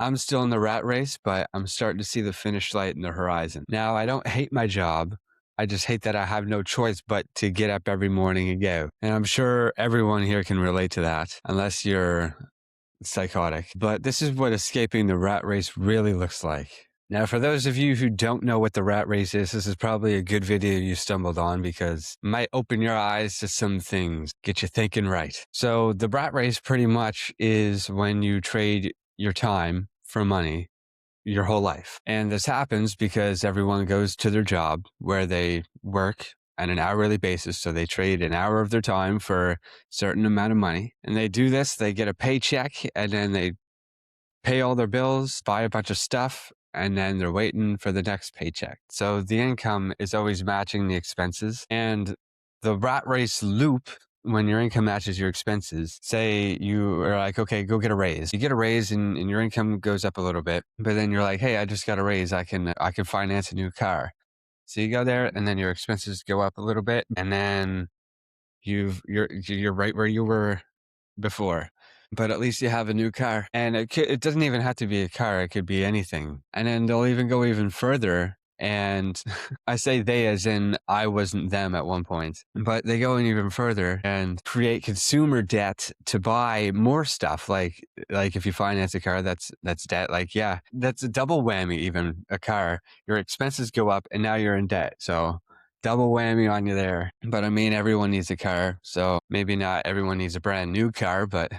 I'm still in the rat race, but I'm starting to see the finish light in the horizon. Now, I don't hate my job. I just hate that I have no choice but to get up every morning and go. And I'm sure everyone here can relate to that, unless you're psychotic. But this is what escaping the rat race really looks like. Now, for those of you who don't know what the rat race is, this is probably a good video you stumbled on because it might open your eyes to some things, get you thinking right. So the rat race pretty much is when you trade your time for money your whole life. And this happens because everyone goes to their job where they work on an hourly basis. So they trade an hour of their time for a certain amount of money. And they do this, they get a paycheck, and then they pay all their bills, buy a bunch of stuff, and then they're waiting for the next paycheck. So the income is always matching the expenses. And the rat race loop, when your income matches your expenses, say you are like, okay, go get a raise. You get a raise and your income goes up a little bit, but then you're like, hey, I just got a raise. I can finance a new car. So you go there and then your expenses go up a little bit, and then you're right where you were before, but at least you have a new car. And it doesn't even have to be a car. It could be anything. And then they'll even go even further. And I say they as in I wasn't them at one point, but they go in even further and create consumer debt to buy more stuff. Like if you finance a car, that's debt. Like, yeah, that's a double whammy, even a car. Your expenses go up and now you're in debt. So double whammy on you there. But I mean, everyone needs a car. So maybe not everyone needs a brand new car, but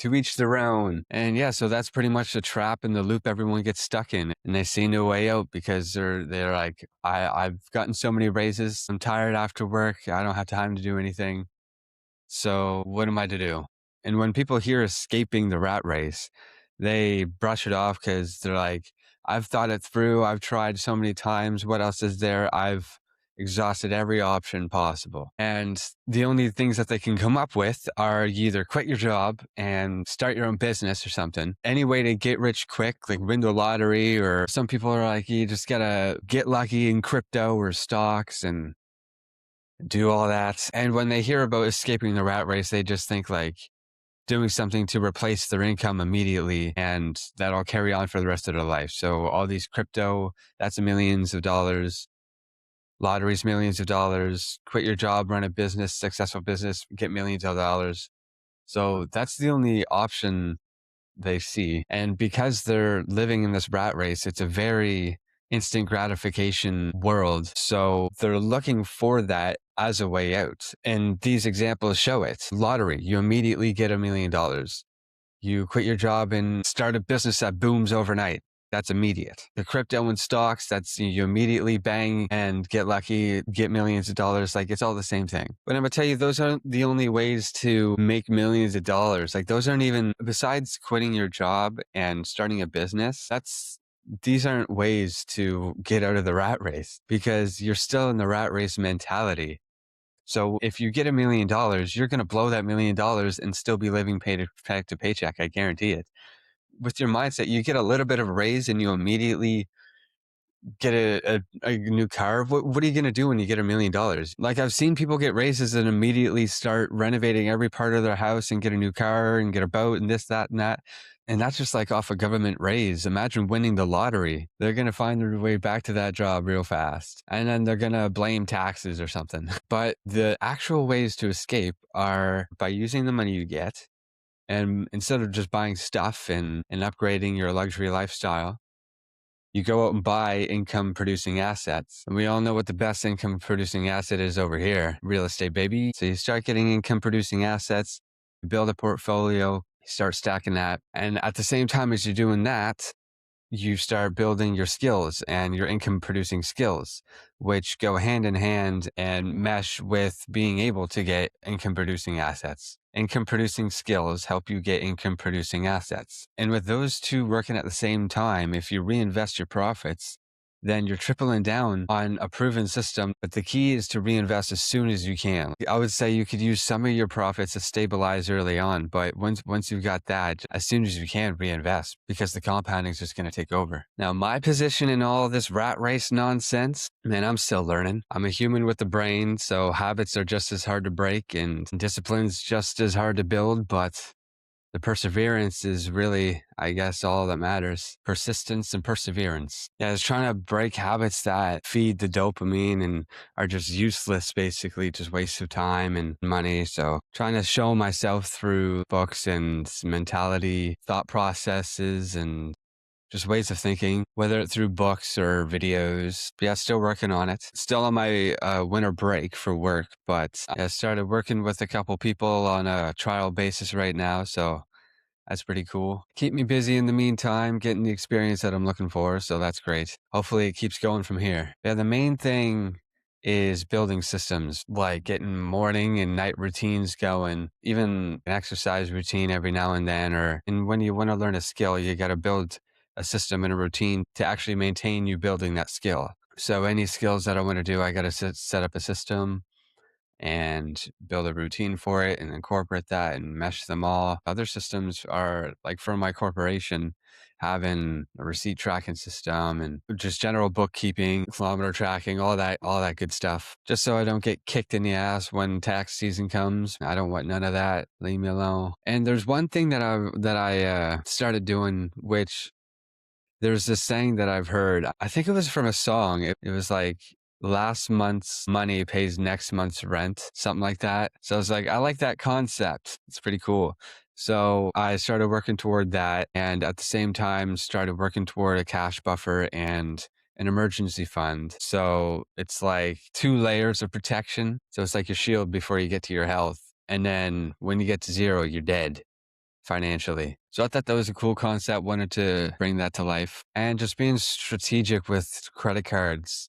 to each their own. And yeah, so that's pretty much the trap and the loop everyone gets stuck in. And they see no way out because they're like, I've gotten so many raises. I'm tired after work. I don't have time to do anything. So what am I to do? And when people hear escaping the rat race, they brush it off because they're like, I've thought it through. I've tried so many times. What else is there? I've exhausted every option possible. And the only things that they can come up with are you either quit your job and start your own business or something. Any way to get rich quick, like win the lottery, or some people are like, you just gotta get lucky in crypto or stocks and do all that. And when they hear about escaping the rat race, they just think like doing something to replace their income immediately, and that'll carry on for the rest of their life. So all these crypto, that's millions of dollars. Lotteries, millions of dollars. Quit your job, run a business, successful business, get millions of dollars. So that's the only option they see. And because they're living in this rat race, it's a very instant gratification world. So they're looking for that as a way out. And these examples show it. Lottery, you immediately get $1,000,000. You quit your job and start a business that booms overnight. That's immediate. The crypto and stocks, that's you immediately bang and get lucky, get millions of dollars. Like it's all the same thing. But I'm gonna tell you, those aren't the only ways to make millions of dollars. Like those aren't even, besides quitting your job and starting a business, these aren't ways to get out of the rat race because you're still in the rat race mentality. So if you get $1,000,000, you're going to blow that $1,000,000 and still be living paycheck to paycheck. I guarantee it. With your mindset, you get a little bit of a raise and you immediately get a new car. What are you going to do when you get $1,000,000? Like I've seen people get raises and immediately start renovating every part of their house and get a new car and get a boat and this, that, and that. And that's just like off a government raise. Imagine winning the lottery. They're going to find their way back to that job real fast. And then they're going to blame taxes or something. But the actual ways to escape are by using the money you get. And instead of just buying stuff and upgrading your luxury lifestyle, you go out and buy income producing assets. And we all know what the best income producing asset is over here, real estate, baby. So you start getting income producing assets, you build a portfolio, you start stacking that. And at the same time as you're doing that, you start building your skills and your income producing skills, which go hand in hand and mesh with being able to get income producing assets. Income producing skills help you get income producing assets. And with those two working at the same time, if you reinvest your profits, then you're tripling down on a proven system. But the key is to reinvest as soon as you can. I would say you could use some of your profits to stabilize early on, but once you've got that, as soon as you can, reinvest because the compounding is just going to take over. Now, my position in all this rat race nonsense, man, I'm still learning. I'm a human with a brain, so habits are just as hard to break and discipline's just as hard to build, but the perseverance is really, I guess, all that matters. Persistence and perseverance. Yeah, I was trying to break habits that feed the dopamine and are just useless, basically, just waste of time and money. So trying to show myself through books and mentality, thought processes, and just ways of thinking, whether it's through books or videos. But yeah, still working on it. Still on my winter break for work, but I started working with a couple people on a trial basis right now. So that's pretty cool. Keep me busy in the meantime, getting the experience that I'm looking for. So that's great. Hopefully it keeps going from here. Yeah, the main thing is building systems, like getting morning and night routines going, even an exercise routine every now and then. And when you want to learn a skill, you got to build a system and a routine to actually maintain you building that skill. So any skills that I want to do, I got to set up a system and build a routine for it and incorporate that and mesh them all. Other systems are like for my corporation, having a receipt tracking system and just general bookkeeping, kilometer tracking, all that good stuff. Just so I don't get kicked in the ass when tax season comes. I don't want none of that. Leave me alone. And there's one thing that I started doing, which there's this saying that I've heard. I think it was from a song. It was like last month's money pays next month's rent, something like that. So I was like, I like that concept. It's pretty cool. So I started working toward that, and at the same time started working toward a cash buffer and an emergency fund. So it's like two layers of protection. So it's like your shield before you get to your health. And then when you get to zero, you're dead financially. So I thought that was a cool concept, wanted to bring that to life. And just being strategic with credit cards.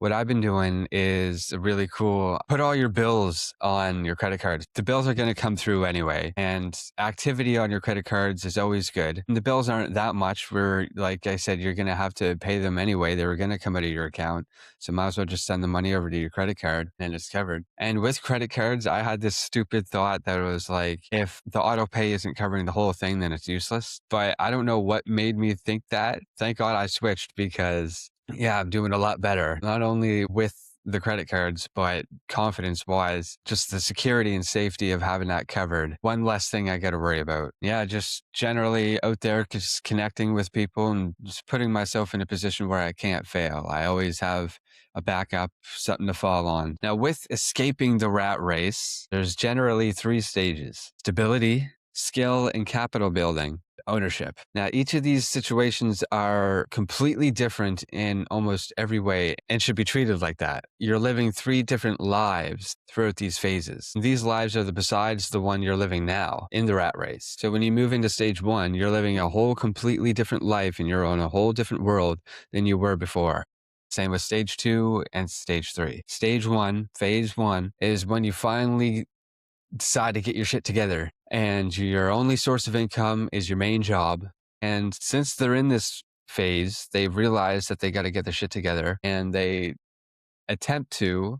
What I've been doing is really cool. Put all your bills on your credit card. The bills are going to come through anyway, and activity on your credit cards is always good. And the bills aren't that much where, like I said, you're going to have to pay them anyway. They were going to come out of your account. So might as well just send the money over to your credit card and it's covered. And with credit cards, I had this stupid thought that was like, if the auto pay isn't covering the whole thing, then it's useless. But I don't know what made me think that. Thank God I switched, because yeah, I'm doing a lot better, not only with the credit cards, but confidence wise, just the security and safety of having that covered. One less thing I got to worry about. Yeah, just generally out there, just connecting with people and just putting myself in a position where I can't fail. I always have a backup, something to fall on. Now, with escaping the rat race, there's generally three stages: stability, skill, and capital building. Ownership. Now, each of these situations are completely different in almost every way and should be treated like that. You're living three different lives throughout these phases. These lives are besides the one you're living now in the rat race. So when you move into stage one, you're living a whole completely different life and you're on a whole different world than you were before. Same with stage two and stage three. Stage one, phase one, is when you finally decide to get your shit together and your only source of income is your main job. And since they're in this phase, they've realized that they got to get their shit together and they attempt to,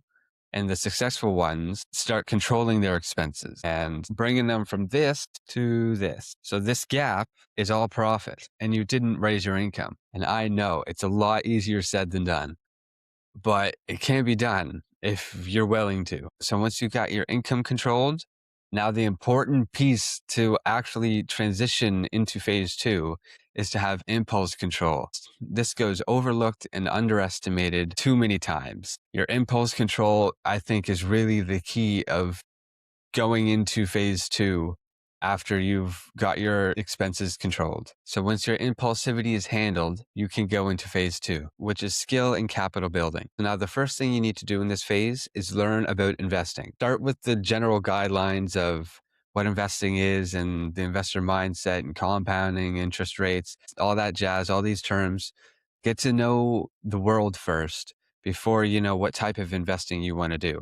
and the successful ones start controlling their expenses and bringing them from this to this. So this gap is all profit and you didn't raise your income. And I know it's a lot easier said than done, but it can be done if you're willing to. So once you got your income controlled, now the important piece to actually transition into phase two is to have impulse control. This goes overlooked and underestimated too many times. Your impulse control, I think, is really the key of going into phase two after you've got your expenses controlled. So once your impulsivity is handled, you can go into phase two, which is skill and capital building. Now, the first thing you need to do in this phase is learn about investing. Start with the general guidelines of what investing is and the investor mindset and compounding, interest rates, all that jazz, all these terms. Get to know the world first before you know what type of investing you want to do.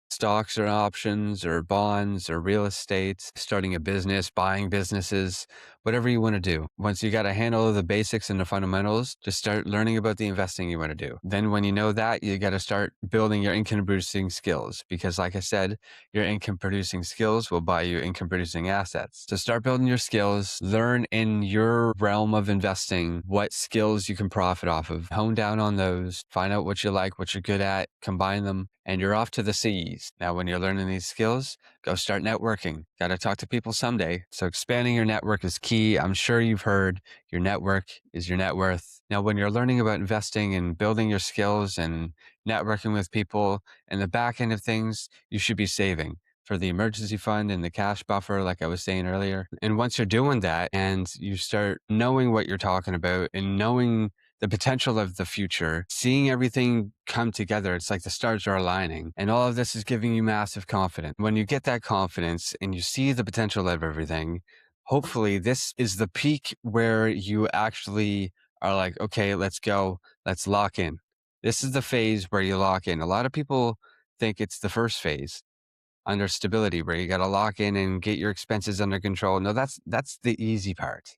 Stocks or options or bonds or real estate, starting a business, buying businesses, whatever you want to do. Once you got a handle of the basics and the fundamentals, just start learning about the investing you want to do. Then when you know that, you got to start building your income producing skills, because like I said, your income producing skills will buy you income producing assets. So start building your skills, learn in your realm of investing what skills you can profit off of, hone down on those, find out what you like, what you're good at, combine them, and you're off to the C's. Now, when you're learning these skills, go start networking. Got to talk to people someday. So expanding your network is key. I'm sure you've heard your network is your net worth. Now, when you're learning about investing and building your skills and networking with people and the back end of things, you should be saving for the emergency fund and the cash buffer, like I was saying earlier. And once you're doing that and you start knowing what you're talking about and knowing the potential of the future, seeing everything come together, it's like the stars are aligning. And all of this is giving you massive confidence. When you get that confidence and you see the potential of everything, hopefully this is the peak where you actually are like, okay, let's go, let's lock in. This is the phase where you lock in. A lot of people think it's the first phase under stability where you got to lock in and get your expenses under control. No, that's the easy part.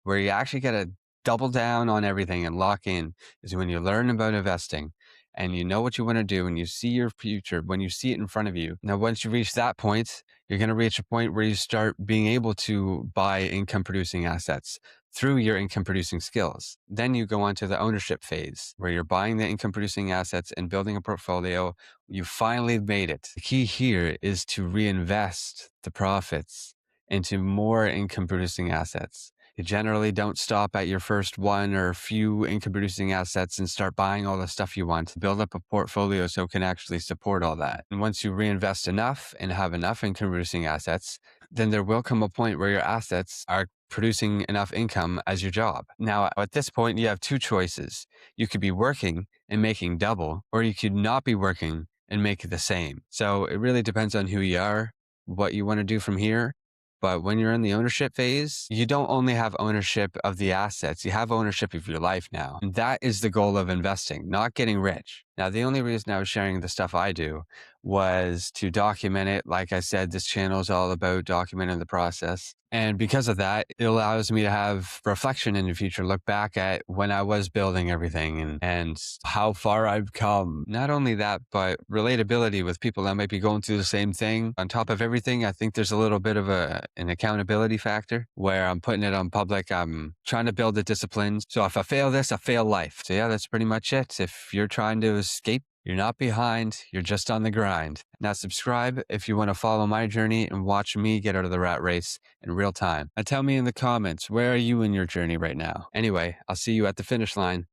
Where you actually got to double down on everything and lock in is when you learn about investing and you know what you want to do and you see your future, when you see it in front of you. Now, once you reach that point, you're going to reach a point where you start being able to buy income producing assets through your income producing skills. Then you go on to the ownership phase where you're buying the income producing assets and building a portfolio. You finally made it. The key here is to reinvest the profits into more income producing assets. You generally don't stop at your first one or few income producing assets and start buying all the stuff you want. Build up a portfolio so it can actually support all that. And once you reinvest enough and have enough income producing assets, then there will come a point where your assets are producing enough income as your job. Now, at this point, you have two choices. You could be working and making double, or you could not be working and make the same. So it really depends on who you are, what you want to do from here. But when you're in the ownership phase, you don't only have ownership of the assets, you have ownership of your life now. And that is the goal of investing, not getting rich. Now, the only reason I was sharing the stuff I do was to document it. Like I said, this channel is all about documenting the process. And because of that, it allows me to have reflection in the future, look back at when I was building everything and how far I've come. Not only that, but relatability with people that might be going through the same thing. On top of everything, I think there's a little bit of an accountability factor where I'm putting it on public. I'm trying to build the disciplines. So if I fail this, I fail life. So yeah, that's pretty much it. If you're trying to escape, you're not behind, you're just on the grind. Now subscribe if you want to follow my journey and watch me get out of the rat race in real time. Now tell me in the comments, where are you in your journey right now? Anyway, I'll see you at the finish line.